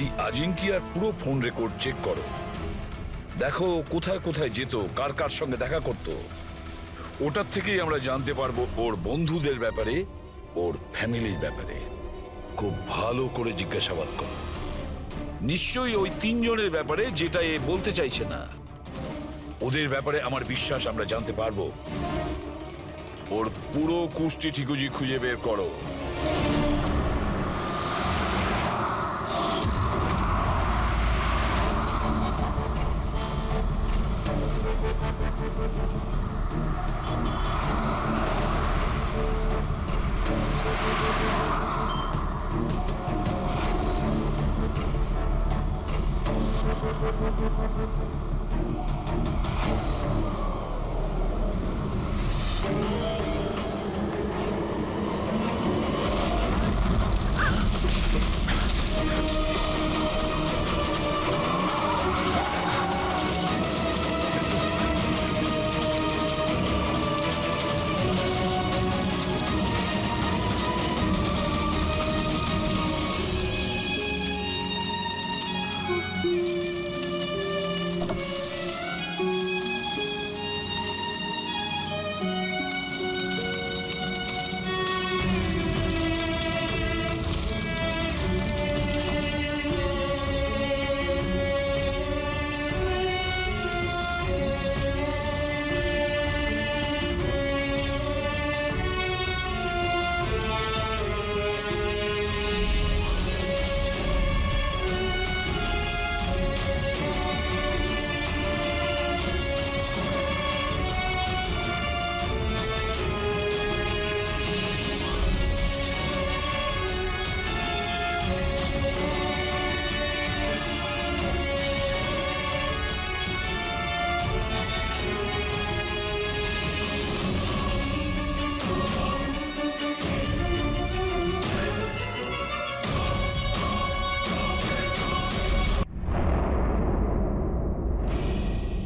এই আজিঙ্কিয়ার পুরো phone record check করো, দেখো কোথায় কোথায় যেত, কার কার সঙ্গে দেখা করত। ওটার থেকেই আমরা জানতে পারবো ওর বন্ধুদের ব্যাপারে, ওর ফ্যামিলির ব্যাপারে। খুব ভালো করে জিজ্ঞাসাবাদ করো, নিশ্চয়ই ওই তিনজনের ব্যাপারে যেটা এ বলতে চাইছে না। ওদের ব্যাপারে আমার বিশ্বাস আমরা জানতে পারবো। ওর পুরো কুষ্টি ঠিকুজি খুঁজে বের করো।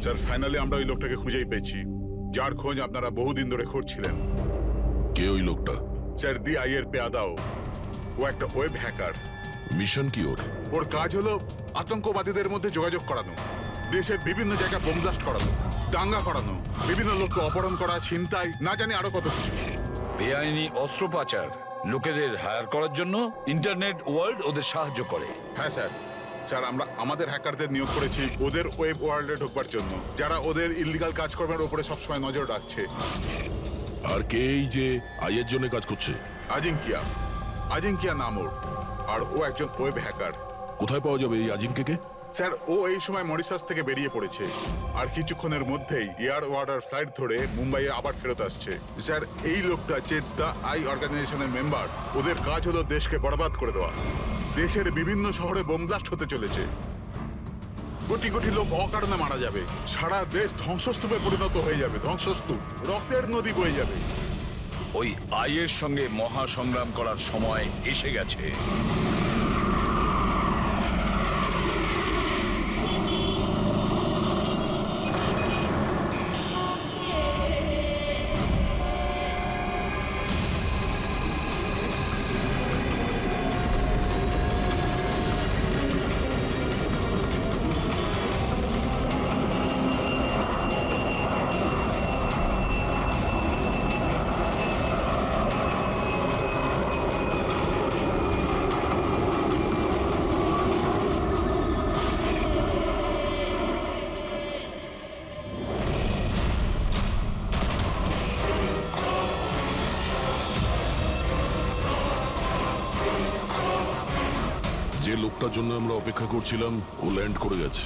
স্যার, ফাইনালি আমরা ওই লোকটাকে খুঁজেই পেয়েছি, যার খোঁজ আপনারা বহুদিন ধরে খুঁজছিলেন। কে ওই লোকটা? স্যার, দি আইয়ের পেয়াদাও। ও একটা ওয়েব হ্যাকার। মিশন কি ওর? ওর কাজ হলো আতঙ্কবাদীদের মধ্যে যোগাযোগ করানো, দেশের বিভিন্ন জায়গায় বোম ব্লাস্ট করানো, দাঙ্গা করানো, বিভিন্ন লোককে অপহরণ করা, ছিনতাই, না জানি আরো কত কিছু। বেআইনি অস্ত্র পাচার, লোকেদের হায়ার করার জন্য ইন্টারনেট ওয়ার্ল্ড ওদের সাহায্য করে। হ্যাঁ স্যার। স্যার, আমরা আমাদের হ্যাকারদের নিয়োগ করেছি ওদের ওয়েব ওয়ার্ল্ডে ঢোকবার জন্য, যারা ওদের ইল্লিগাল কাজকর্মের উপরে সবসময় নজর রাখছে। আর কে এই যে আইয়ের জন্য কাজ করছে? আজিঙ্কিয়া। আজিঙ্কিয়া নাম ওর। আর ও একজন ওয়েব হ্যাকার। কোথায় পাওয়া যাবে এই আজিঙ্কেকে? স্যার, ও এই সময় মরিশাস থেকে বেরিয়ে পড়েছে, আর কিছুক্ষণের মধ্যেই এয়ার ওয়ার্ডার ফ্লাইট ধরে মুম্বাইয়ে আবার ফেরত আসছে। স্যার, এই লোকটা যে দ্য আই অর্গানাইজেশনের মেম্বার, ওদের কাজ হলো দেশকে বরবাদ করে দেওয়া। দেশের বিভিন্ন শহরে বোম ব্লাস্ট হতে চলেছে, কোটি কোটি লোক অকারণে মারা যাবে, সারা দেশ ধ্বংসস্তূপে পরিণত হয়ে যাবে, ধ্বংসস্তূপ, রক্তের নদী বয়ে যাবে। ওই আইয়ের সঙ্গে মহা সংগ্রাম করার সময় এসে গেছে। যে লোকটার জন্য আমরা অপেক্ষা করছিলাম ও ল্যান্ড করে গেছে।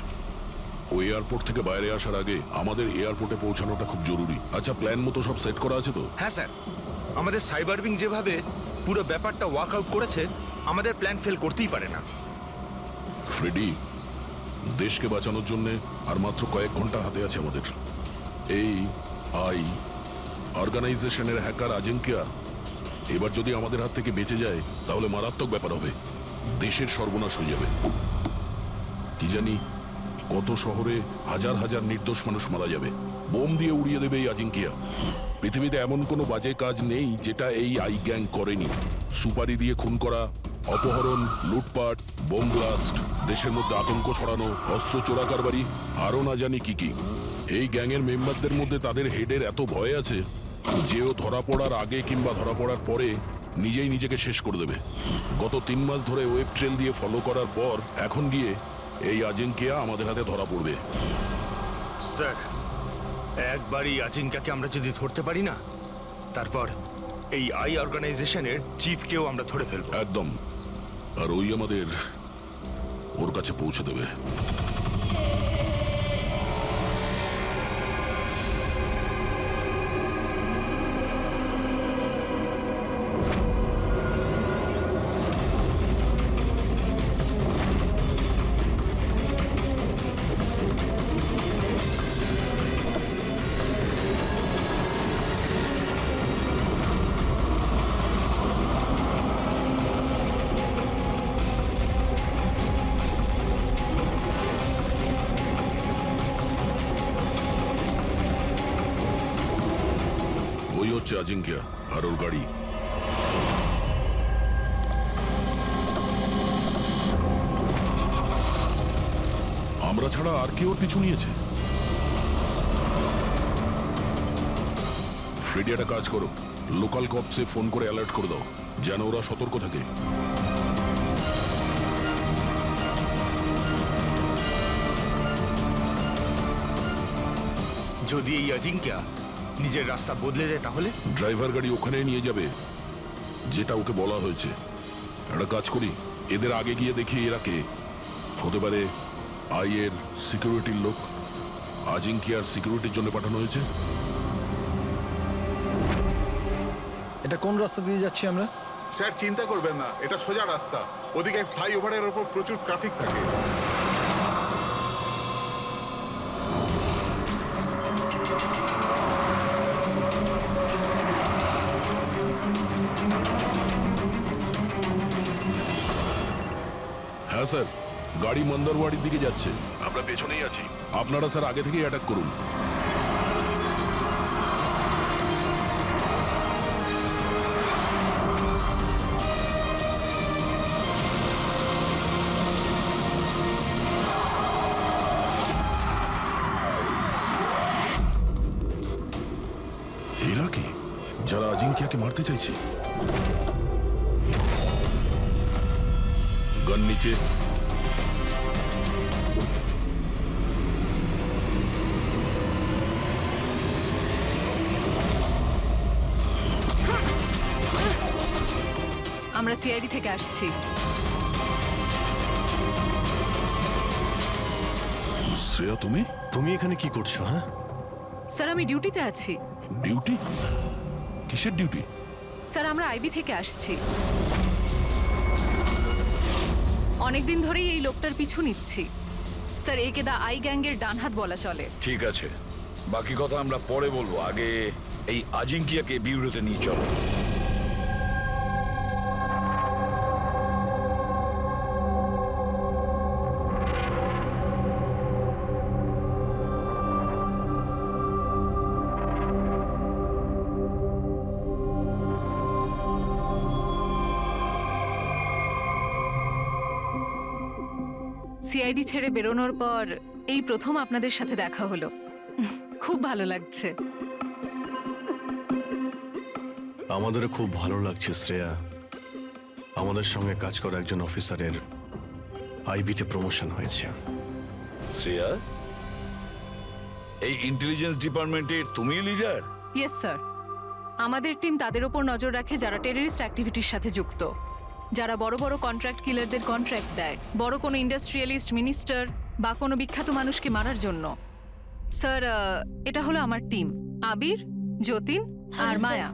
ও এয়ারপোর্ট থেকে বাইরে আসার আগে আমাদের এয়ারপোর্টে পৌঁছানোটা খুব জরুরি। আচ্ছা, প্ল্যান মতো সব সেট করা আছে তো? হ্যাঁ স্যার, আমাদের সাইবার উইং যেভাবে পুরো ব্যাপারটা ওয়ার্কআউট করেছে, আমাদের প্ল্যান ফেল করতেই পারে না। ফ্রেডি, দেশকে বাঁচানোর জন্য আর মাত্র কয়েক ঘন্টা হাতে আছে আমাদের। এই আই অর্গানাইজেশনের হ্যাকার আজিঙ্কিয়া এবার যদি আমাদের হাত থেকে বেঁচে যায় তাহলে মারাত্মক ব্যাপার হবে, দেশের সর্বনাশ হয়ে যাবে। কি জানি কত শহরে হাজার হাজার নির্দোষ মানুষ মারা যাবে, বোম দিয়ে উড়িয়ে দেবে এই আজিঙ্কিয়া। পৃথিবীতে এমন কোনো বাজে কাজ নেই যেটা এই আই গ্যাং করেনি। সুপারি দিয়ে খুন করা, অপহরণ, লুটপাট, বোম ব্লাস্ট, দেশের মধ্যে আতঙ্ক ছড়ানো, অস্ত্র চোরাকারবারি, আরও না জানি কি কি। এই গ্যাংয়ের মেম্বারদের মধ্যে তাদের হেডের এত ভয় আছে যে ও ধরা পড়ার আগে কিংবা ধরা পড়ার পরে নিজেই নিজেকে শেষ করে দেবে। গত 3 মাস ধরে ওয়েব ট্রেল দিয়ে ফলো করার পর এখন গিয়ে এই আজিঙ্কিয়া আমাদের হাতে ধরা পড়বে। স্যার, একবারই আজিঙ্কাকে আমরা যদি ধরতে পারি না, তারপর এই আই অর্গানাইজেশনের চিফকেও আমরা ধরে ফেলবো। একদম। আর ওই আমাদের ওর কাছে পৌঁছে দেবে। ওই হচ্ছে আজিঙ্কিয়া আর ওর গাড়ি। আমরা ছাড়া আর কেউ ওর পিছু নিয়েছে। ফ্রেডি, একটা কাজ করো, লোকাল কপসে ফোন করে অ্যালার্ট করে দাও যেন ওরা সতর্ক থাকে। যদি এই আজিঙ্কা নিজের রাস্তা বদলে যায় তাহলে? ড্রাইভার গাড়ি ওখানেই নিয়ে যাবে যেটা ওকে বলা হয়েছে। একটা কাজ করি, এদের আগে গিয়ে দেখি এরা কে হতে পারে। আইয়ের সিকিউরিটির লোক, আজিঙ্কিয়ার সিকিউরিটির জন্য পাঠানো হয়েছে। এটা কোন রাস্তা দিয়ে যাচ্ছি আমরা? স্যার চিন্তা করবেন না, এটা সোজা রাস্তা। ওদিকে ফ্লাইওভারের ওপর প্রচুর ট্রাফিক থাকে। হ্যাঁ স্যার, গাড়ি মন্দারওয়াড়ির দিকে যাচ্ছে। আমরা পেছনেই আছি। আপনারা স্যার আগে থেকেই অ্যাটাক করুন। এরা কি, যারা আজিঙ্কিয়াকে মারতে চাইছে? গান নিচে। আমরা সিআইডি থেকে আসছি। শ্রেয়া, তুমি তুমি এখানে কি করছো? হ্যাঁ, স্যার আমি ডিউটিতে আছি। ডিউটি? কিসের ডিউটি? স্যার আমরা আইবি থেকে আসছি। অনেকদিন ধরেই এই লোকটার পিছু নিচ্ছি। স্যার একে দা আই গ্যাংয়ের ডানহাত বলা চলে। ঠিক আছে, বাকি কথা আমরা পরে বলবো। আগে এই আজিঙ্কিয়াকে বিউরোতে নিয়ে চলো। সিআইডি ছেড়ে বেরোনোর পর এই প্রথম আপনাদের সাথে দেখা হলো। খুব ভালো লাগছে। আমাদেরও খুব ভালো লাগছে শ্রেয়া। আমাদের সঙ্গে কাজ করা একজন অফিসারের আইবিতে প্রমোশন হয়েছে। শ্রেয়া, এই ইন্টেলিজেন্স ডিপার্টমেন্টের তুমি লিডার? Yes sir. আমাদের টিম তাদের ওপর নজর রাখে যারা টেররিস্ট অ্যাক্টিভিটির সাথে যুক্ত, যারা বড় বড় কন্ট্রাক্ট কিলারদের কন্ট্রাক্ট দেয় বড় কোনো ইন্ডাস্ট্রিয়ালিস্ট, মিনিস্টার বা কোনো বিখ্যাত মানুষকে মারার জন্য। স্যার এটা হলো আমার টিম, আবির, যতীন আর মায়া।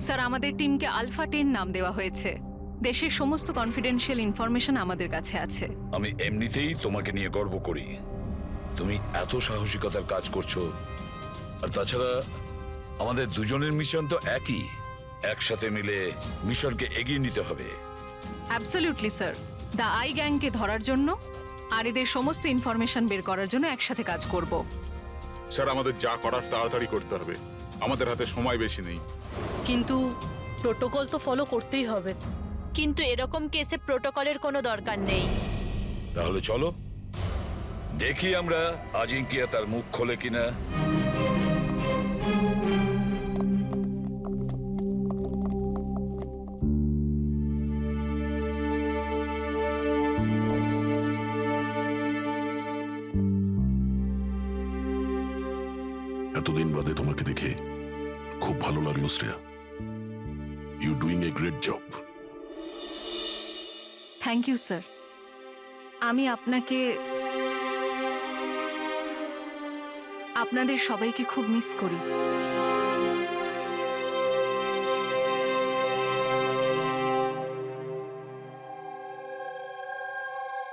স্যার আমাদের টিমকে আলফা 10 নাম দেওয়া হয়েছে। দেশের সমস্ত কনফিডেন্সিয়াল ইনফরমেশন আমাদের কাছে আছে। আমি এমনিতেই তোমাকে নিয়ে গর্ব করি। তুমি এত সাহসিকতার কাজ করছো। আর তাছাড়া আমাদের দুজনের মিশন তো একই, একসাথে মিলে মিশনকে এগিয়ে নিতে হবে। Absolutely sir. দ্য আই গ্যাংকে ধরার জন্য আর এদের সমস্ত ইনফরমেশন বের করার জন্য একসাথে কাজ করব। স্যার আমাদের যা করার তাড়াতাড়ি করতে হবে, আমাদের হাতে সময় বেশি নেই। কিন্তু প্রোটোকল তো ফলো করতেই হবে। কিন্তু এরকম কেসে প্রোটোকলের কোনো দরকার নেই। তাহলে চলো দেখি আমরা আজিঙ্কিয়া তার মুখ খোলে কিনা। এতদিন বাদে তোমাকে দেখে খুব ভালো লাগলো Shreya. You doing a great job. Thank you sir. আমি আপনাদের সবাইকে খুব মিস করি।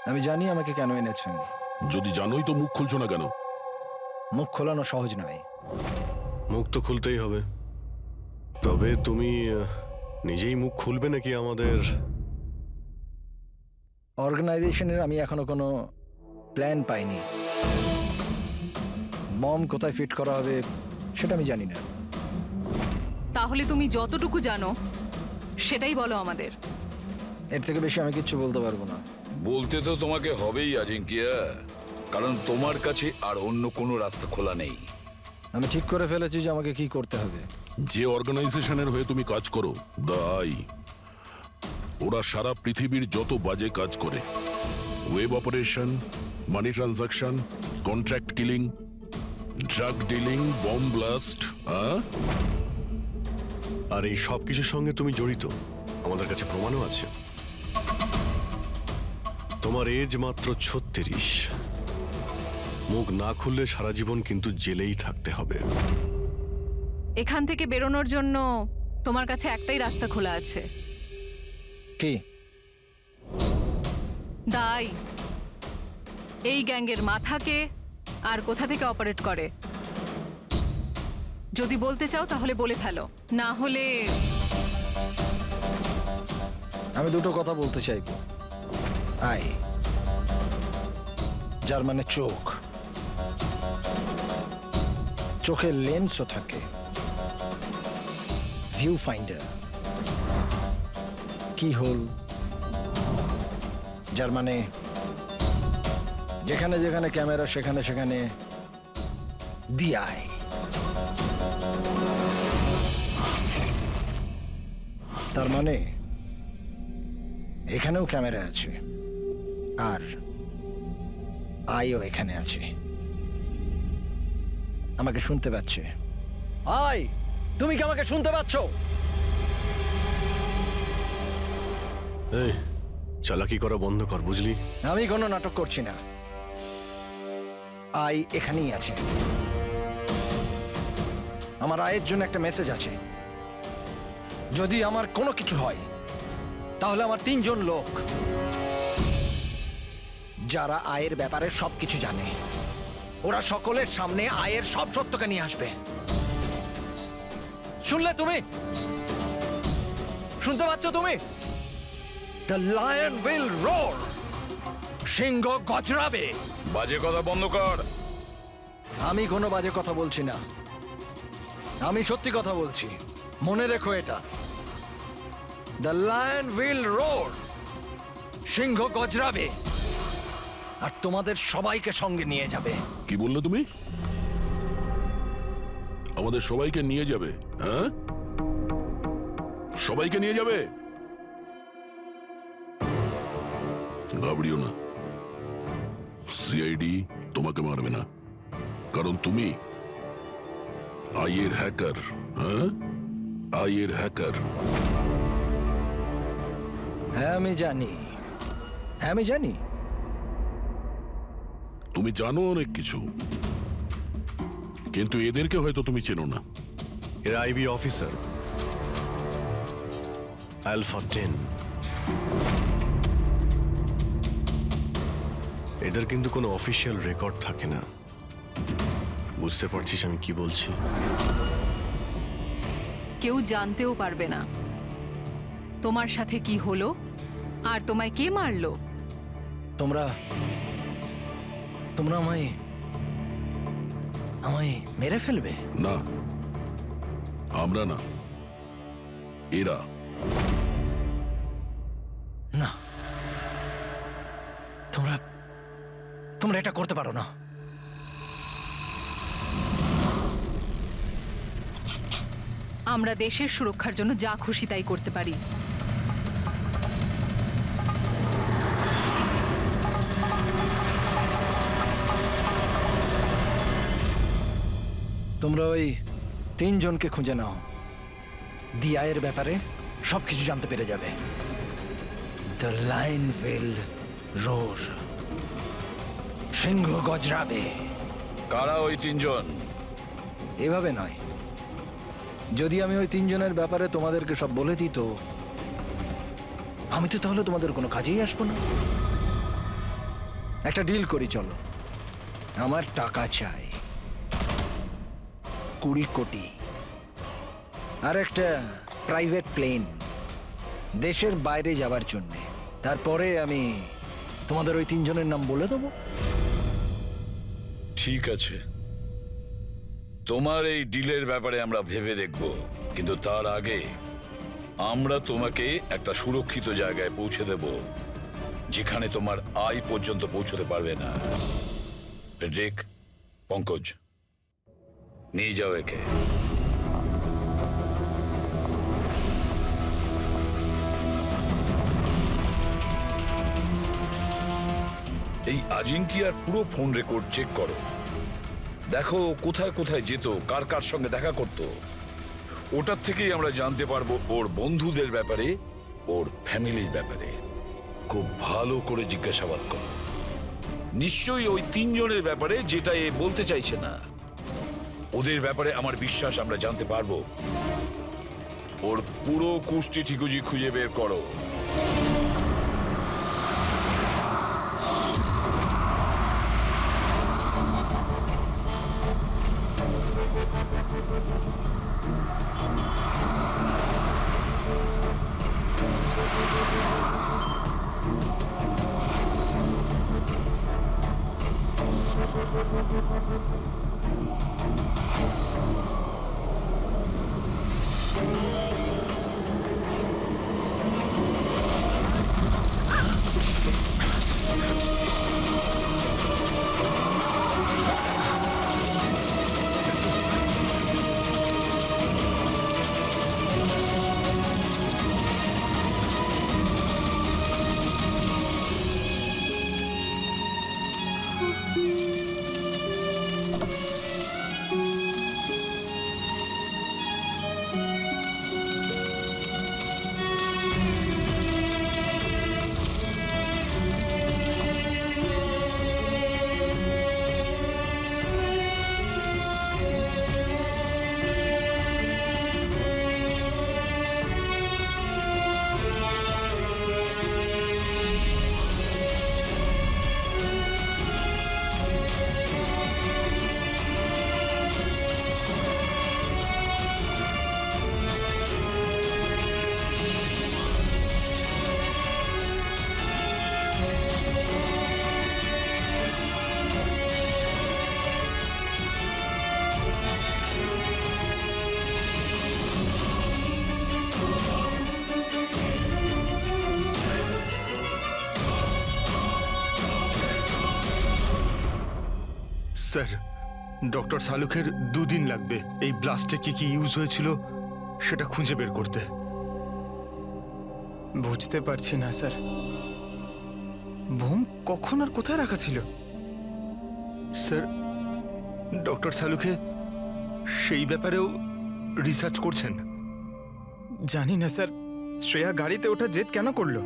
আমি জানি আমাকে কেন এনেছেন। যদি জানোই তো মুখ খুলছো না কেন? মুখ খোলানো সহজ নয়। মুখ তো খুলতেই হবে, তবে তুমি নিজেই মুখ খুলবে নাকি আমাদের? অর্গানাইজেশনের আমি এখনো কোনো প্ল্যান পাইনি। বম কোথায় ফিট করা হবে সেটা আমি জানি না। তাহলে তুমি যতটুকু জানো সেটাই বলো আমাদের। এর থেকে বেশি আমি কিচ্ছু বলতে পারবো না। বলতে তো তোমাকে হবেই আজিঙ্কিয়া, কারণ তোমার কাছে আর অন্য কোনো রাস্তা খোলা নেই। আমি ঠিক করে ফেলেছি যে আমাকে কি করতে হবে। যে অর্গানাইজেশনের হয়ে তুমি কাজ করো, দ্য আই, ওরা সারা পৃথিবীর যত বাজে কাজ করে, web operation, money transaction, contract killing, drug dealing, bomb blast, আর এই সব কিছুর সঙ্গে তুমি জড়িত, আমাদের কাছে প্রমাণও আছে। তোমার এজ মাত্র 36। মুখ না খুললে সারা জীবন কিন্তু জেলেই থাকতে হবে। এখান থেকে বেরোনোর জন্য তোমার কাছে একটাই রাস্তা খোলা আছে। কি? দাই এই গ্যাংয়ের মাথাকে আর কোথা থেকে অপারেট করে যদি বলতে চাও তাহলে বলে ফেলো, না হলে আমি দুটো কথা বলতে চাইব। আই, যার মানে চোখ, চোখের লেন্সও থাকে, ভিউ ফাইন্ডার, কি হোল, যার মানে যেখানে যেখানে ক্যামেরা সেখানে সেখানে দিয়াই। তার মানে এখানেও ক্যামেরা আছে আর আইও এখানে আছে। আমাকে শুনতে পাচ্ছে? আই, তুমি কি আমাকে শুনতে পাচ্ছ? এই চালাকি করা বন্ধ কর, বুঝলি? আমি কোনো নাটক করছি না। আই এখানেই আছে। আমার আয়ের জন্য একটা মেসেজ আছে। যদি আমার কোনো কিছু হয় তাহলে আমার 3 জন লোক, যারা আয়ের ব্যাপারে সবকিছু জানে, ওরা সকলের সামনে আয়ের সব সত্যকে নিয়ে আসবে। শুনলে তুমি? শুনতে পাচ্ছ তুমি? The lion will roar. সিংহ গজরাবে। বাজে কথা বন্ধ কর। আমি কোনো বাজে কথা বলছি না, আমি সত্যি কথা বলছি। মনে রেখো এটা। The lion will roar. সিংহ গজরাবে আর তোমাদের সবাইকে সঙ্গে নিয়ে যাবে। কি বললে তুমি? আমাদের সবাইকে নিয়ে যাবে? হ্যাঁ, সবাইকে নিয়ে যাবে? ঘাবড়িও না, সিআইডি তোমাকে মারবে না, কারণ তুমি আইয়ের হ্যাকার। হ্যাঁ, আইয়ের হ্যাকার। হ্যাঁ আমি জানি, হ্যাঁ আমি জানি। তুমি জানো অনেক কিছু, কিন্তু এদেরকে হয়তো তুমি চেনো না। এরা আইবি অফিসার, আলফা 10। এদের কিন্তু কোনো অফিসিয়াল রেকর্ড থাকে না। বুঝতে পারছিস আমি কি বলছি? কেউ জানতেও পারবে না তোমার সাথে কি হলো আর তোমায় কে মারলো। তোমরা তোমরা আমায় আমায় মেরে ফেলবে? না, আমরা না, এরা। তোমরা এটা করতে পারো না। আমরা দেশের সুরক্ষার জন্য যা খুশি তাই করতে পারি। তোমরা ওই 3 জনকে খুঁজে নাও। ডিআইয়ের ব্যাপারে সবকিছু জানতে পেরে যাবে। দ্য লাইন উইল রোর, সিংহ গজরাবে। কারা ওই 3 জন? এভাবে নয়, যদি আমি ওই 3 জনের ব্যাপারে তোমাদেরকে সব বলে দিই তো আমি তো তাহলে তোমাদের কোনো কাজেই আসবো না। একটা ডিল করি, চলো। আমার টাকা চাই 20 কোটি, আর একটা প্রাইভেট প্লেন দেশের বাইরে যাওয়ার জন্যে। তারপরে আমি তোমাদের ওই 3 জনের নাম বলে দেবো। ঠিক আছে, তোমার এই ডিলের ব্যাপারে আমরা ভেবে দেখব, কিন্তু তার আগে আমরা তোমাকে একটা সুরক্ষিত জায়গায় পৌঁছে দেব, যেখানে তোমার আয় পর্যন্ত পৌঁছতে পারবে না। ফেডরিক, পঙ্কজ, নিয়ে যাও একে। এই আজিঙ্কিয়ার পুরো ফোন রেকর্ড চেক করো। দেখো কোথায় কোথায় যেত, কার কার সঙ্গে দেখা করত। ওটার থেকেই আমরা জানতে পারবো ওর বন্ধুদের ব্যাপারে, ওর ফ্যামিলির ব্যাপারে। খুব ভালো করে জিজ্ঞাসাবাদ করো। নিশ্চয়ই ওই 3 জনের ব্যাপারে, যেটা এ বলতে চাইছে না। ওদের ব্যাপারে আমার বিশ্বাস আমরা জানতে পারবো। ওর পুরো কুষ্টি ঠিকুজি খুঁজে বের করো। স্যার, ডক্টর শালুকের 2 দিন লাগবে এই ব্লাস্টে কি কি ইউজ হয়েছিল সেটা খুঁজে বের করতে। বুঝতে পারছি না স্যার, বোম কখন আর কোথায় রাখা ছিল? স্যার, ডক্টর শালুকে সেই ব্যাপারেও রিসার্চ করছেন। জানি না স্যার, শ্রেয়া গাড়িতে ওঠা জেদ কেন করলো?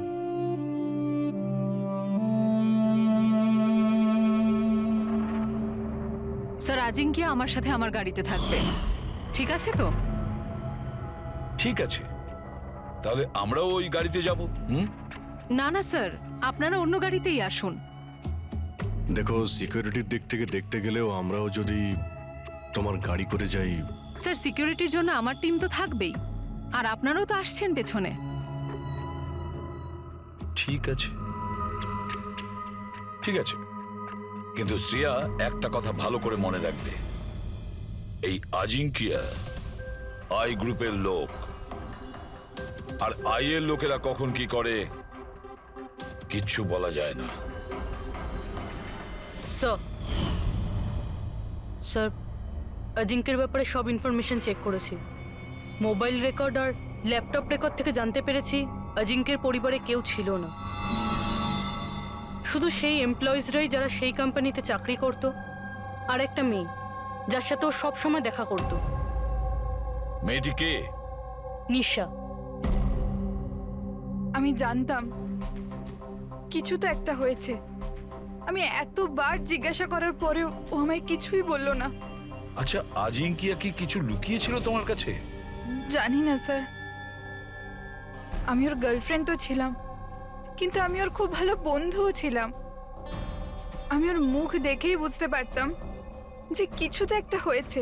স্যার, আজিঙ্কিয়া আমার সাথে আমার গাড়িতে থাকবে, ঠিক আছে তো? ঠিক আছে, তাহলে আমরাও ওই গাড়িতে যাব। না না স্যার, আপনারা অন্য গাড়িতেই আসুন। দেখো, সিকিউরিটির দিক থেকে দেখতে গেলেও আমরাও যদি তোমার গাড়ি করে যাই। স্যার, সিকিউরিটির জন্য আমার টিম তো থাকবেই, আর আপনারাও তো আসছেন পেছনে। ঠিক আছে, ঠিক আছে, কিন্তু শ্রেয়া একটা কথা ভালো করে মনে রাখবে, এই আজিঙ্কিয়া আই গ্রুপের লোক, আর আই এর লোকেরা কখন কি করে কিচ্ছু বলা যায় না। স্যার অজিঙ্কের ব্যাপারে সব ইনফরমেশন চেক করেছি। মোবাইল রেকর্ড আর ল্যাপটপ রেকর্ড থেকে জানতে পেরেছি অজিঙ্কের পরিবারে কেউ ছিল না, শুধু সেই এমপ্লয়িজরাই যারা সেই কোম্পানিতে চাকরি করত, আর একটা মেয়ে যার সাথে ও সবসময় দেখা করত। মেয়েটি কে? নিশা। আমি জানতাম কিছু তো একটা হয়েছে। আমি এতবার জিজ্ঞাসা করার পরেও ও আমায় কিছুই বললো না। আচ্ছা, আজিঙ্কিয়া কি কিছু লুকিয়েছিল তোমার কাছে? জানি না স্যার, আমি ওর গার্লফ্রেন্ড তো ছিলাম, কিন্তু আমি ওর খুব ভালো বন্ধুও ছিলাম। আমি ওর মুখ দেখেই বুঝতে পারতাম যে কিছু তো একটা হয়েছে।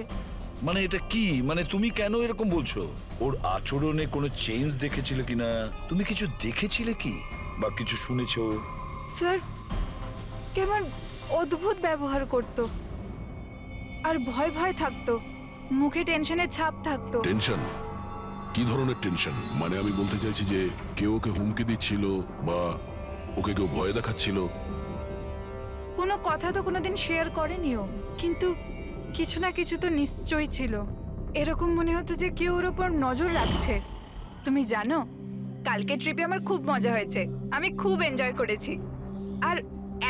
মানে এটা কি? মানে তুমি কেন এরকম বলছো? ওর আচরণে কোনো চেঞ্জ দেখেছিলে কিনা? তুমি কিছু দেখেছিলে কি বা কিছু শুনেছো? স্যার, কেমন অদ্ভুত ব্যবহার করতো আর ভয় ভয় থাকতো, মুখে টেনশনের ছাপ থাকতো। টেনশন? কি ধরনের টেনশন? মানে আমি বলতে চাইছি যে কেউ ওকে হুমকি দিচ্ছিল বা ওকে কেউ ভয় দেখাচ্ছিল? কোনো কথা তো কোনোদিন শেয়ার করেনি ও, কিন্তু কিছু না কিছু তো নিশ্চয়ই ছিল। এরকম মনে হতো যে কেউ ওর ওপর নজর রাখছে। তুমি জানো, কালকে ট্রিপে আমার খুব মজা হয়েছে, আমি খুব এনজয় করেছি। আর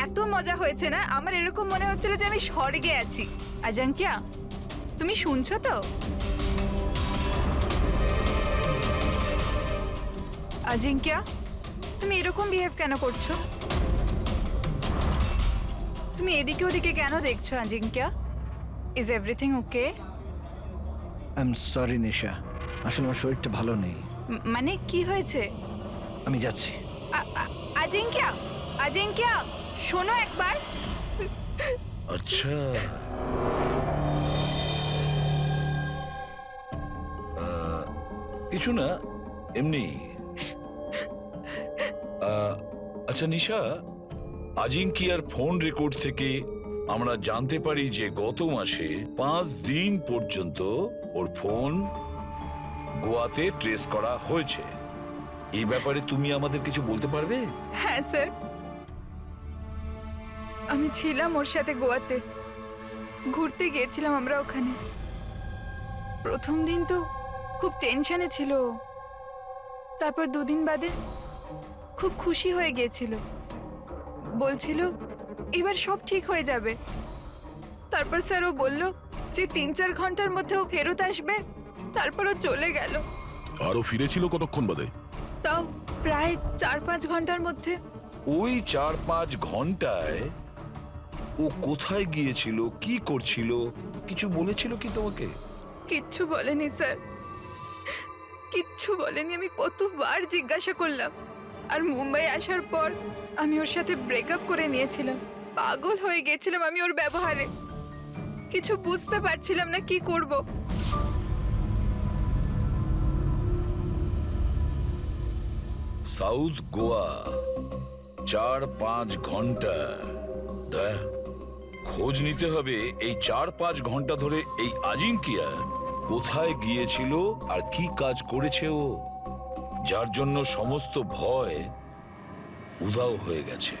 এত মজা হয়েছে না, আমার এরকম মনে হচ্ছিল যে আমি স্বর্গে আছি। আজাঙ্কিয়া, তুমি শুনছো তো? আজিঙ্কিয়া, তুমি এরকম বিহেভ কেন করছো? তুমি এদিকে ওদিকে কেন দেখছো Ajinkya? Is everything okay? I am sorry Nisha, আসলে আমার শরীরটা ভালো নেই। মানে কি হয়েছে? আমি যাচ্ছি। আজিঙ্কিয়া, আজিঙ্কিয়া, শোনো একবার। আচ্ছা, কিছু না, এমনি। আচ্ছা নিশা, আজিঙ্কিয়ার ফোন রেকর্ড থেকে আমরা জানতে পারি যে গত মাসে 5 দিন পর্যন্ত ওর ফোন গোয়াতে ট্রেস করা হয়েছে। এই ব্যাপারে তুমি আমাদের কিছু বলতে পারবে? হ্যাঁ স্যার, আমি ছিলাম ওর সাথে গোয়াতে, ঘুরতে গিয়েছিলাম আমরা ওখানে। প্রথম দিন তো খুব টেনশনে ছিল, তারপর 2 দিন বাদে খুব খুশি হয়ে গিয়েছিল, বলছিল এবার সব ঠিক হয়ে যাবে। তারপর স্যার ও বলল যে 3-4 ঘন্টার মধ্যে ও ফেরত আসবে, তারপর ও চলে গেল। আরো ফিরেছিল কতক্ষণ বাদে? তাও প্রায় 4-5 ঘন্টার মধ্যে। ওই 4-5 ঘন্টায় ও কোথায় গিয়েছিল, কি করছিল, কিছু বলেছিল কি তোমাকে? কিচ্ছু বলেনি স্যার, কিচ্ছু বলেনি। আমি কতবার জিজ্ঞাসা করলাম, আর মুম্বাই আসার পর আমি ওর সাথে ব্রেকআপ করে নিয়েছিলাম। পাগল হয়ে গেছিলাম আমি ওর ব্যবহারে, কিছু বুঝতে পারছিলাম না কি করব। সাউথ গোয়া 4-5 ঘন্টা, খোঁজ নিতে হবে এই 4-5 ঘন্টা ধরে এই আজিঙ্কিয়া কোথায় গিয়েছিল আর কি কাজ করেছে ও, যার জন্য সমস্ত ভয় উধাও হয়ে গেছে।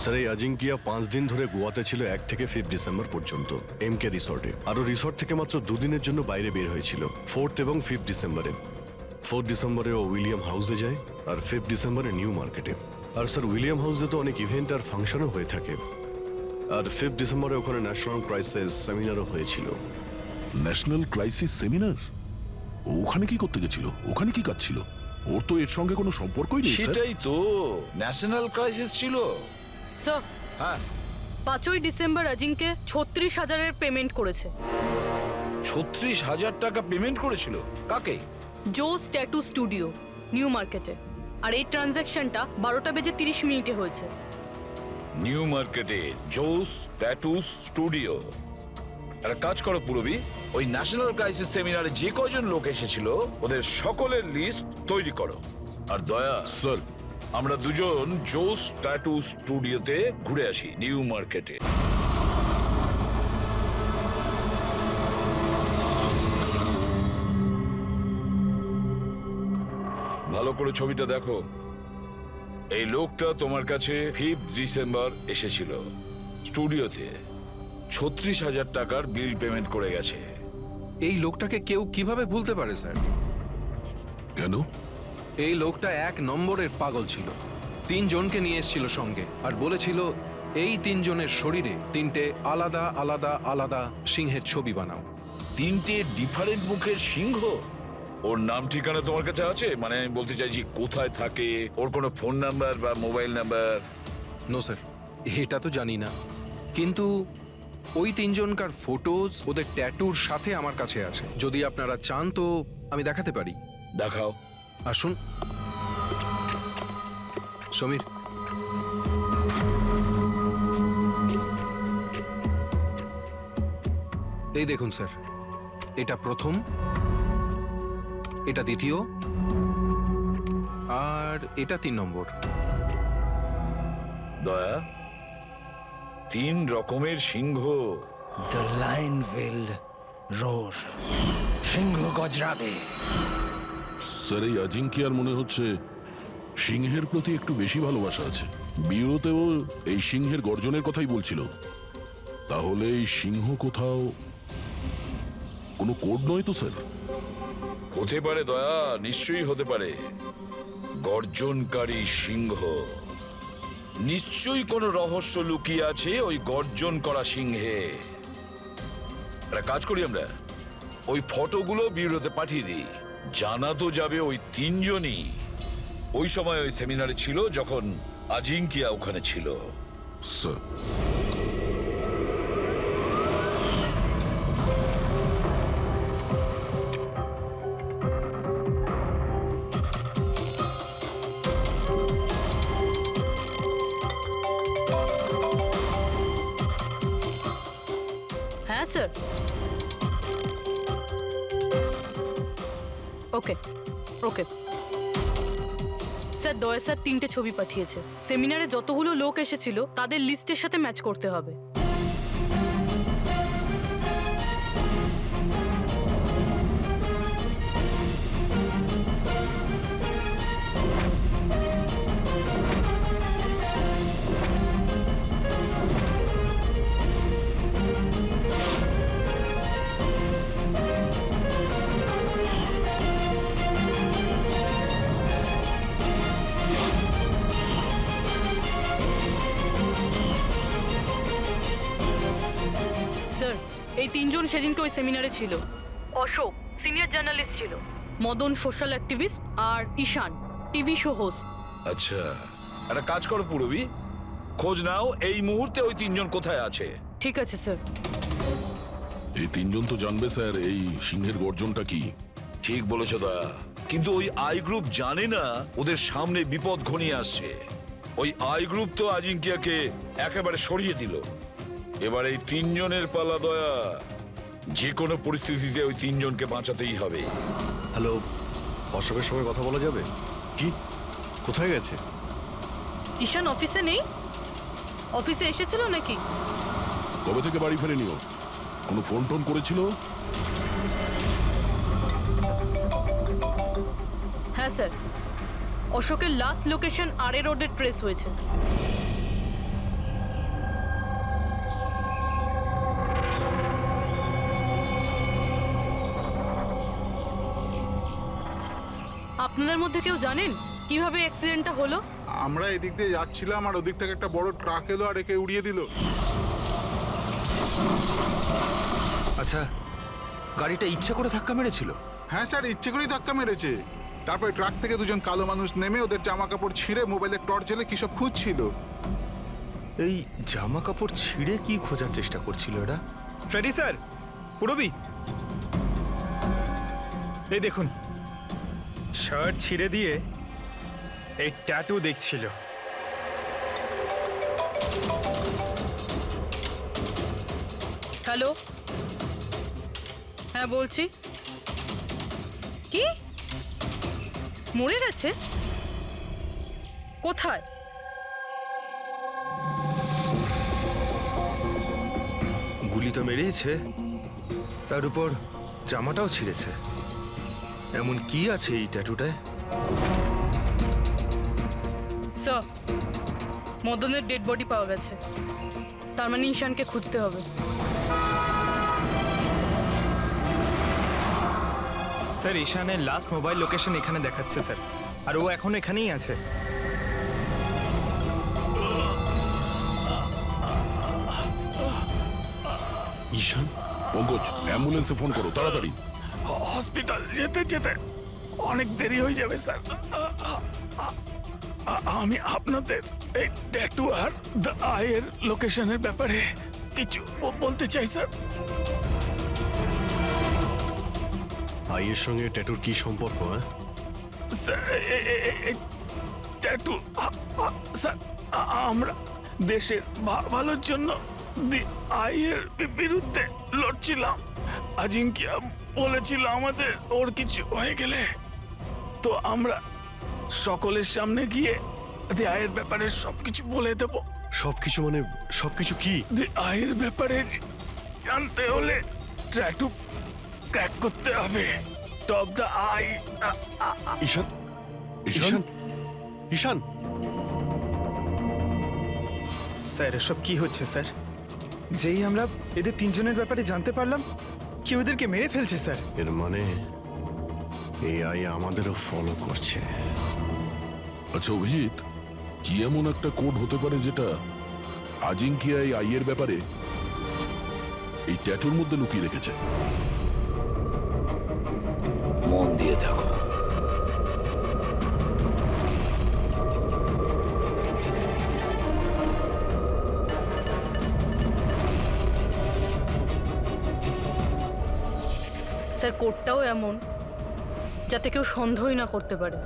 স্যার, এই আজিঙ্কিয়া 5 দিন ধরে গোয়াতে ছিল, 1 থেকে 5 ডিসেম্বর পর্যন্ত এমকে রিসর্টে। আরও রিসর্ট থেকে মাত্র 2 দিনের জন্য বাইরে বের হয়েছিল, 4 এবং 5 ডিসেম্বরে। 4 ডিসেম্বরে ও উইলিয়াম হাউসে যায়, আর 5 ডিসেম্বরে নিউ মার্কেটে। আর স্যার, উইলিয়াম হাউসে তো অনেক ইভেন্ট আর ফাংশনও হয়ে থাকে, আর 5 ডিসেম্বরে ওখানে ন্যাশনাল ক্রাইসিস সেমিনারও হয়েছিল। National crisis seminar? ওখানে কি করতে গেছিল? ওখানে কি কাজ ছিল? ওর তো এর সঙ্গে কোনো সম্পর্কই নেই। সেটাই তো, ন্যাশনাল ক্রাইসিস ছিল। স্যার, হ্যাঁ, 5ই ডিসেম্বর অজিঙ্কে 36,000-এর পেমেন্ট করেছে। 36,000 টাকা পেমেন্ট করেছিল? কাকে? জোস ট্যাটু স্টুডিও, নিউ মার্কেটে। আর এই ট্রানজ্যাকশনটা 12টা বেজে 30 মিনিটে হয়েছে। নিউ মার্কেটে জোস ট্যাটু স্টুডিও। একটা কাজ করো পুরবি, ওই ন্যাশনাল ক্রাইসিস সেমিনারে যে কয়জন লোক এসেছিল ওদের সকলের লিস্ট তৈরি করো। আর দয়া স্যার, আমরা দুজন জোস ট্যাটু স্টুডিওতে ঘুরে আসি নিউ মার্কেটে। ভালো করে ছবিটা দেখো। এই লোকটা তোমার কাছে 5 ডিসেম্বর এসেছিল, স্টুডিওতে 36,000 টাকার বিল পেমেন্ট করে গেছে। এই লোকটাকে কেউ কিভাবে ভুলতে পারে স্যার? কেন? এই লোকটা 1 নম্বরের পাগল ছিল। 3 জনকে নিয়ে এসেছিল সঙ্গে আর বলেছিল এই 3 জনের শরীরে 3টে আলাদা আলাদা আলাদা সিংহের ছবি বানাও। 3টে ডিফারেন্ট মুখের সিংহ? ওর নাম ঠিকানা তোমার কাছে আছে? মানে আমি বলতে চাইছি কোথায় থাকে, ওর কোনো ফোন নাম্বার বা মোবাইল নাম্বার? নো স্যার, এটা তো জানি না, কিন্তু ওই 3 জনকার ফটোজ ওদের ট্যাটুর সাথে আমার কাছে আছে। যদি আপনারা চান তো আমি দেখাতে পারি। দেখাও। আসুন সমীর। এই দেখুন স্যার, এটা প্রথম, এটা দ্বিতীয়, আর এটা 3 নম্বর। দয়া, 3 রকমের সিংহ। দ্য লায়ন উইল রোর, সিংহ গজরাবে। স্যার, এই আজিঙ্কিয়ার মনে হচ্ছে সিংহের প্রতি একটু বেশি ভালোবাসা আছে। বিয়েতেও এই সিংহের গর্জনের কথাই বলছিল। তাহলে এই সিংহ কোথাও কোনো কোড নয় তো স্যার? হতে পারে দয়া, নিশ্চয়ই হতে পারে। গর্জনকারী সিংহ, নিশ্চয়ই কোনো রহস্য লুকিয়ে আছে ওই গর্জন করা সিংহে। একটা কাজ করি, আমরা ওই ফটোগুলো ব্যুরোতে পাঠিয়ে দিই। জানা তো যাবে ওই 3 জনই ওই সময় ওই সেমিনারে ছিল যখন আজিঙ্কিয়া ওখানে ছিল। স্যার, হ্যাঁ স্যার। ওকে ওকে স্যার, দয়া স্যার 3টে ছবি পাঠিয়েছে। সেমিনারে যতগুলো লোক এসেছিল তাদের লিস্টের সাথে ম্যাচ করতে হবে। স্যার, এই 3 জন সেদিনকে ওই সেমিনারে ছিল। অশোক সিনিয়র জার্নালিস্ট ছিল, মদন সোশ্যাল অ্যাক্টিভিস্ট, আর ঈশান টিভি শো হোস্ট। আচ্ছা, একটা কাজ করো পুরবি, খোঁজ নাও এই মুহূর্তে ওই 3 জন কোথায় আছে। ঠিক আছে স্যার। এই 3 জন তো জানবে স্যার এই সিংহের গর্জনটা কি। ঠিক বলেছ দয়া, কিন্তু ওই আই গ্রুপ জানে না ওদের সামনে বিপদ ঘনিয়ে আসছে। ওই আই গ্রুপ তো আজিঙ্কিয়াকে একেবারে সরিয়ে দিল। এবার এই 3 জনের পালা দয়া। যে কোনো পরিস্থিতিতে ওই 3 জনকে বাঁচাতেই হবে। হ্যালো, অশোকের সঙ্গে কথা বলা যাবে কি? কোথায় গেছে? ঈশান অফিসে নেই? অফিসে এসেছিল নাকি? কবে থেকে বাড়ি ফেরেনিও? কোনো ফোন টোন করেছিল? হ্যাঁ স্যার, অশোকের লাস্ট লোকেশন আরএ রোডে ট্রেস হয়েছে। আপনাদের মধ্যে কেউ জানেন কিভাবে অ্যাক্সিডেন্টটা হলো? আমরা এদিক দিয়ে যাচ্ছিলাম আর ওদিক থেকে একটা বড় ট্রাক এলো আর একে উড়িয়ে দিল। আচ্ছা, গাড়িটা ইচ্ছা করে ধাক্কা মেরেছিল? হ্যাঁ স্যার, ইচ্ছে করেই ধাক্কা মেরেছে। তারপরে ট্রাক থেকে 2 জন কালো মানুষ নেমে ওদের জামা কাপড় ছিঁড়ে মোবাইলের টর্চ জ্বেলে কি সব খুঁজছিল। এই জামা কাপড় ছিঁড়ে কি খোঁজার চেষ্টা করছিল এরা? ফ্রেডি স্যার, পুরবি, এই দেখুন, শার্ট ছিঁড়ে দিয়ে এই ট্যাটু দেখছিল। হ্যালো, হ্যাঁ বলছি। কি মরে গেছে? কোথায়? গুলি তো মেরেছে, তার উপর জামাটাও ছিঁড়েছে। এমন কি আছে এই ট্যাটুটায়? স্যার, মদনের ডেড বডি পাওয়া গেছে। তার মানে ঈশানকে খুঁজতে হবে। স্যার ঈশানের লাস্ট মোবাইল লোকেশন এখানে দেখাচ্ছে স্যার, আর ও এখন এখানেই আছে। ঈশান, পঙ্কজ, অ্যাম্বুলেন্সে ফোন করো তাড়াতাড়ি। হসপিটাল যেতে যেতে অনেক দেরি হয়ে যাবে স্যার। আমি আপনাদের এই ট্যাটু আর দ্য আইয়ের লোকেশনের ব্যাপারে কিছু বলতে চাই স্যার। আইয়ের সঙ্গে ট্যাটুর কি সম্পর্ক? হ্যাঁ স্যার, ট্যাটু স্যার, আমরা দেশের ভালোর জন্য আইয়ের বিরুদ্ধে লড়ছিলাম। আজিঙ্কিয়া বলেছিল আমাদের ওর কিছু হয়ে গেলে তো আমরা সকলের সামনে গিয়ে আয়ের ব্যাপারে সবকিছু বলে দেব। সবকিছু মানে সবকিছু কি? আয়ের ব্যাপারে জানতে হলে ট্যাটু ক্র্যাক করতে হবে। Top the eye. Ishan, Ishan, Ishan! Sir এসব কি হচ্ছে স্যার? যেই আমরা এদের তিনজনের ব্যাপারে জানতে পারলাম, কেউ এদেরকে মেরে ফেলছে স্যার। এর মানে এই আই আমাদেরও ফলো করছে। আচ্ছা অভিজিৎ, কি এমন একটা কোড হতে পারে যেটা আজিঙ্কিয়া এই আইয়ের ব্যাপারে এই ট্যাটুর মধ্যে লুকিয়ে রেখেছে? মন দিয়ে দেখো। স্যার কোডটাও এমন যাতে কেউ সন্দেহই না করতে পারে।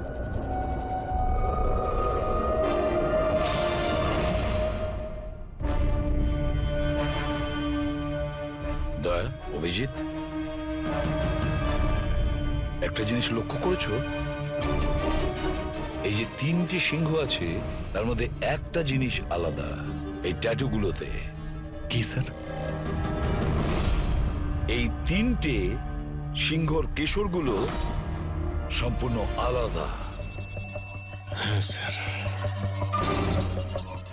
দয়া, অভিজিৎ, একটা জিনিস লক্ষ্য করেছো? এই যে তিনটে সিংহ আছে তার মধ্যে একটা জিনিস আলাদা এই ট্যাটুগুলোতে। কি স্যার? এই তিনটে সিংহর কেশরগুলো সম্পূর্ণ আলাদা। হ্যাঁ স্যার।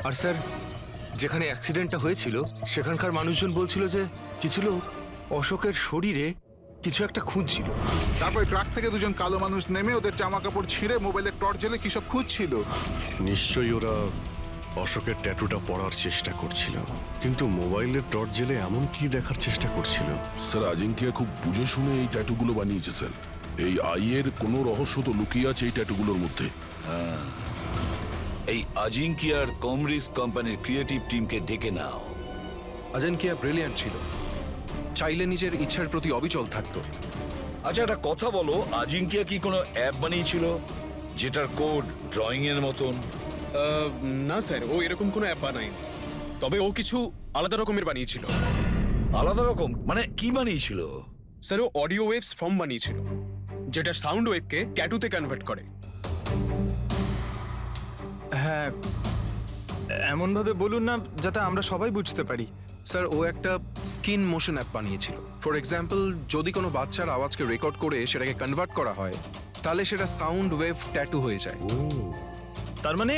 আর স্যার, যেখানে অ্যাক্সিডেন্টটা হয়েছিল সেখানকার মানুষজন বলছিল যে কিছু লোক অশোকের শরীরে কিছু একটা খুঁজছিল। তারপর ট্রাক থেকে দুজন কালো মানুষ নেমে ওদের জামা কাপড় ছিঁড়ে মোবাইলের টর্চ জ্বেলে কি সব খুঁজছিল। নিশ্চয়ই ওরা অশোকের ট্যাটুটা পড়ার চেষ্টা করছিল, কিন্তু মোবাইলের টর্চ জেলে এমন কি দেখার চেষ্টা করছিল? স্যার, আজিঙ্কিয়া খুব বুঝে শুনে এই ট্যাটুগুলো বানিয়েছে স্যার। এই আইয়ের কোনো রহস্য তো লুকিয়ে আছে এই ট্যাটুগুলোর মধ্যে। এই আজিঙ্কিয়ার কমরিস কোম্পানির ক্রিয়েটিভ টিমকে ডেকে নাও। আজিঙ্কিয়া ব্রিলিয়ান্ট ছিল, চাইলে নিজের ইচ্ছার প্রতি অবিচল থাকতো। আচ্ছা, একটা কথা বলো, আজিঙ্কিয়া কি কোনো অ্যাপ বানিয়েছিল যেটার কোড ড্রয়িং এর মতন? না স্যার, ও এরকম কোনো অ্যাপ বানায়নি, তবে ও কিছু আলাদা রকমের বানিয়েছিল। আলাদা রকম মানে কি বানিয়েছিল? স্যার, ও অডিও ওয়েভস ফর্ম বানিয়েছিল যেটা সাউন্ড ওয়েভকে ট্যাটুতে কনভার্ট করে। হ্যাঁ, এমনভাবে বলুন না যাতে আমরা সবাই বুঝতে পারি। স্যার, ও একটা স্কিন মোশন অ্যাপ বানিয়েছিল। ফর এক্সাম্পল, যদি কোনো বাচ্চার আওয়াজকে রেকর্ড করে সেটাকে কনভার্ট করা হয় তাহলে সেটা সাউন্ড ওয়েভ ট্যাটু হয়ে যায়। তার মানে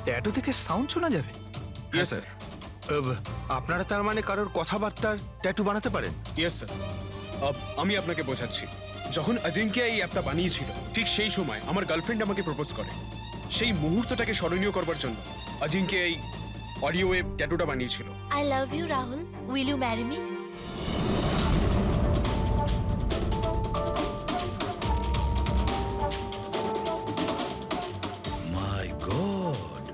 ট্যাটু থেকে সাউন্ড শোনা যাবে? Yes sir. আপনারা তার মানে কারোর কথাবার্তার ট্যাটু বানাতে পারেন? Yes sir. আমি আপনাকে বোঝাচ্ছি। যখন আজিঙ্কিয়া এই অ্যাপটা বানিয়েছিল ঠিক সেই সময় আমার গার্লফ্রেন্ড আমাকে প্রপোজ করে। সেই মুহূর্তটাকে স্মরণীয় করবার জন্য আজিঙ্কিয়া এই অডিও ওয়েভ ট্যাটুটা বানিয়েছিল। I love you Rahul, will you marry me? My god!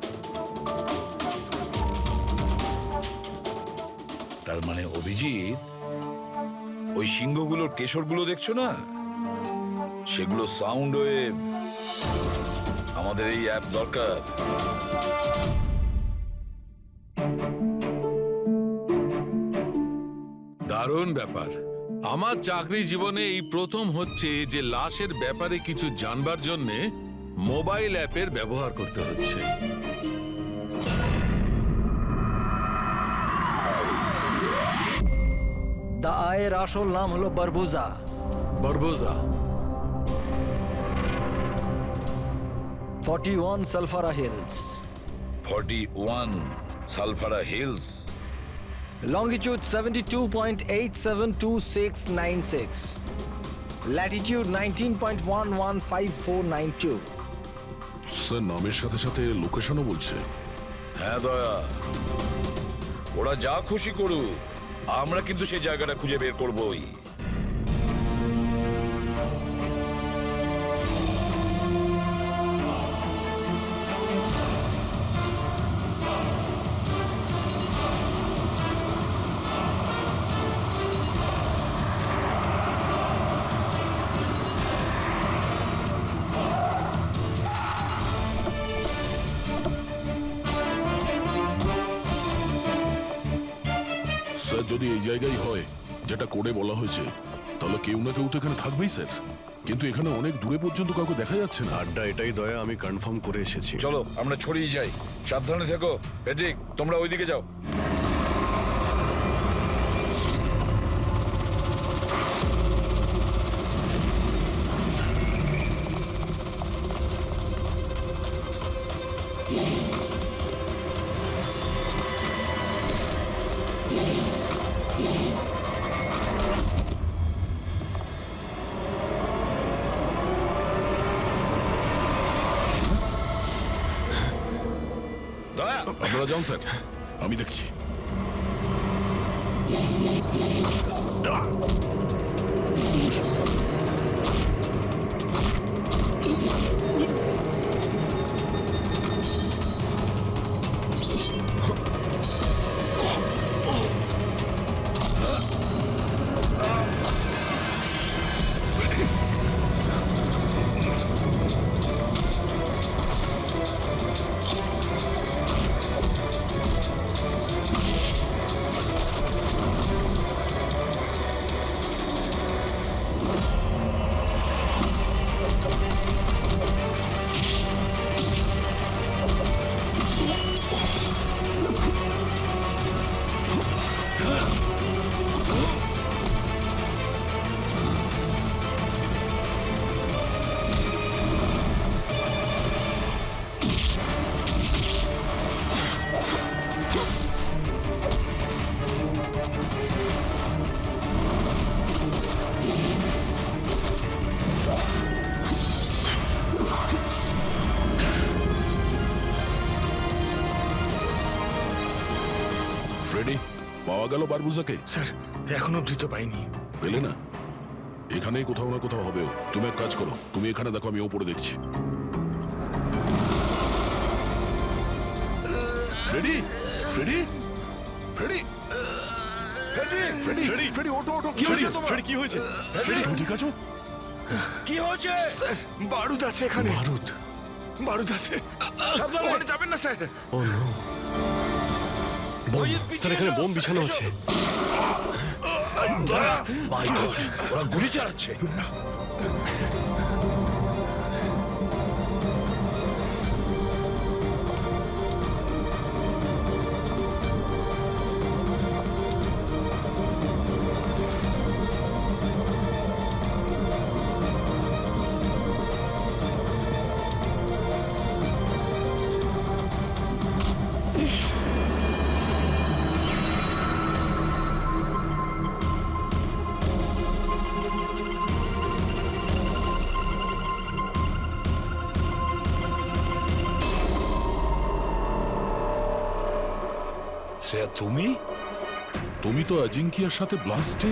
তার মানে অভিজিৎ, ওই সিংহগুলোর কেশরগুলো দেখছো না, সেগুলো সাউন্ড ওয়েভ। আমাদের এই অ্যাপ দরকার। দারুণ ব্যাপার। আমার চাকরি জীবনে এই প্রথম হচ্ছে যে লাশের ব্যাপারে কিছু জানবার জন্য মোবাইল অ্যাপের ব্যবহার করতে হচ্ছে। দ্য আইয়ের আসল নাম হলো বারবুজা। বরবোজা। 41 সালফারা হিলস। 41 সালফারা হিলস। Longitude 72.872696. Latitude 19.115492. স্যার নামের সাথে সাথে লোকেশনও বলছে। হ্যাঁ দয়া, ওরা যা খুশি করুক, আমরা কিন্তু সেই জায়গাটা খুঁজে বের করবই। স্যার যদি এই জায়গায় হয় যেটা কোডে বলা হয়েছে, তাহলে কেউ না কেউ তো এখানে থাকবেই স্যার। কিন্তু এখানে অনেক দূরে পর্যন্ত কাউকে দেখা যাচ্ছে না। আড্ডা এটাই দয়া, আমি কনফার্ম করে এসেছি। চলো আমরা ছড়িয়ে যাই, সাবধানে থেকো। পেট্রিক, তোমরা ওইদিকে যাও। দয়া, আপনারা যান স্যার, আমি দেখছি। ফ্রেডি, পাওয়া গেল বারবুজাকে? স্যার এখনো অব্দি তো পাইনি। পেলে না? এখানেই কোথাও না কোথাও হবে ও। তুমি এক কাজ করো, তুমি এখানে দেখো, আমি ওপরে দেখছি। Freddie, Freddie, Freddie, Freddie, Freddie, Freddie, ওঠো, ওঠো। কি হয়েছে তোমার? ফ্রেডি, কি হয়েছে? ফ্রেডি, তুমি ঠিক আছো? কি হয়েছে? স্যার বারুদ আছে এখানে। বারুদ? বারুদ আছে। সাবধানে। ওখানে যাবেন না স্যার। ও নো, স্যার এখানে বোম বিছানো আছে। দয়া, মাই গড, ওরা গুলি চালাচ্ছে। শ্রেয়া, তুমি? তুমি তো অজিঙ্কিয়ার সাথে ব্লাস্টে।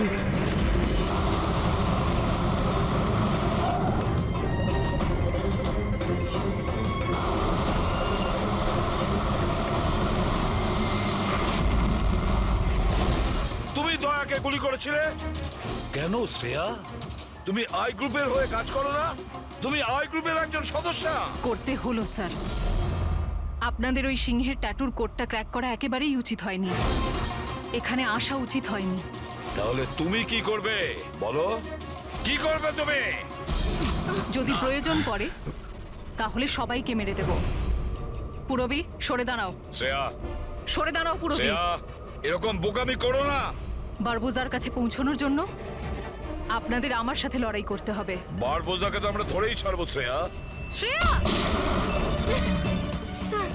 তুমি দয়াকে গুলি করেছিলে কেন শ্রেয়া? তুমি আই গ্রুপের হয়ে কাজ করো না? তুমি আই গ্রুপের একজন সদস্য। করতে হলো স্যার। আপনাদের ওই সিংহের ট্যাটুর কোডটা ক্র্যাক করা একেবারেই উচিত হয়নি। এখানে আসা উচিত হয়নি। তাহলে তুমি কি করবে বলো? কি করবে তুমি? যদি প্রয়োজন পড়ে তাহলে সবাইকে মেরে দেব। পুরবী, সরে দাঁড়াও। শ্রেয়া, সরে দাঁড়াও পুরবী। শ্রেয়া, এরকম বোকামি করো না। বারবুজার কাছে পৌঁছানোর জন্য আপনাদের আমার সাথে লড়াই করতে হবে। বারবোজাকে তো আমরা ধরেই ছাড়বো শ্রেয়া। শ্রেয়া! স্যার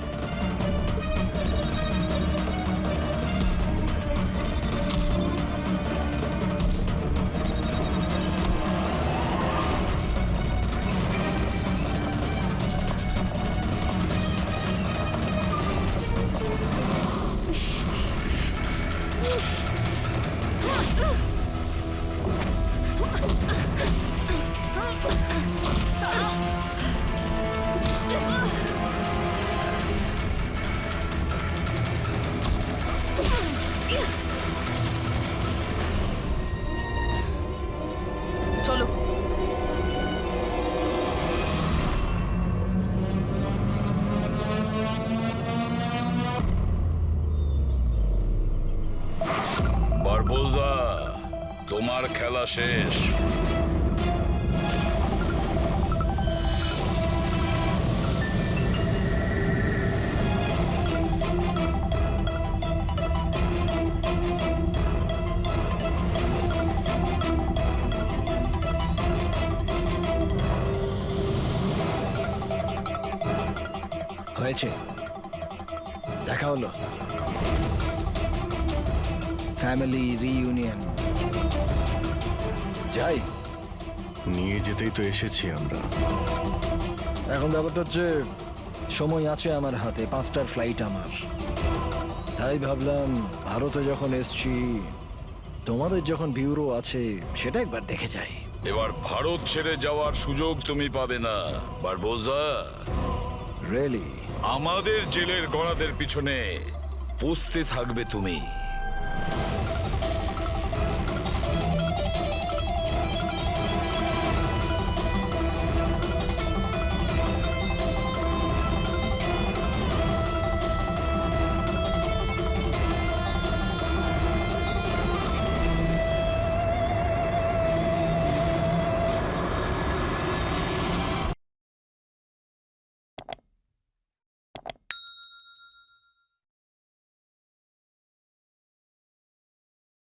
খেলা শেষ। হয়েছে, দেখা হলো, ফ্যামিলি রিইউনিয়ন। যাই, নিয়ে যেতেই তো এসেছি আমরা। এখন ব্যাপারটা হচ্ছে সময় আছে আমার হাতে, 5টার ফ্লাইট আমার। তাই ভাবলাম ভারতে যখন এসছি, তোমাদের যখন ব্যুরো আছে, সেটা একবার দেখে যাই। এবার ভারত ছেড়ে যাওয়ার সুযোগ তুমি পাবে না বারবোজা। রিয়েলি? আমাদের জেলের গড়াদের পিছনে পুষতে থাকবে তুমি।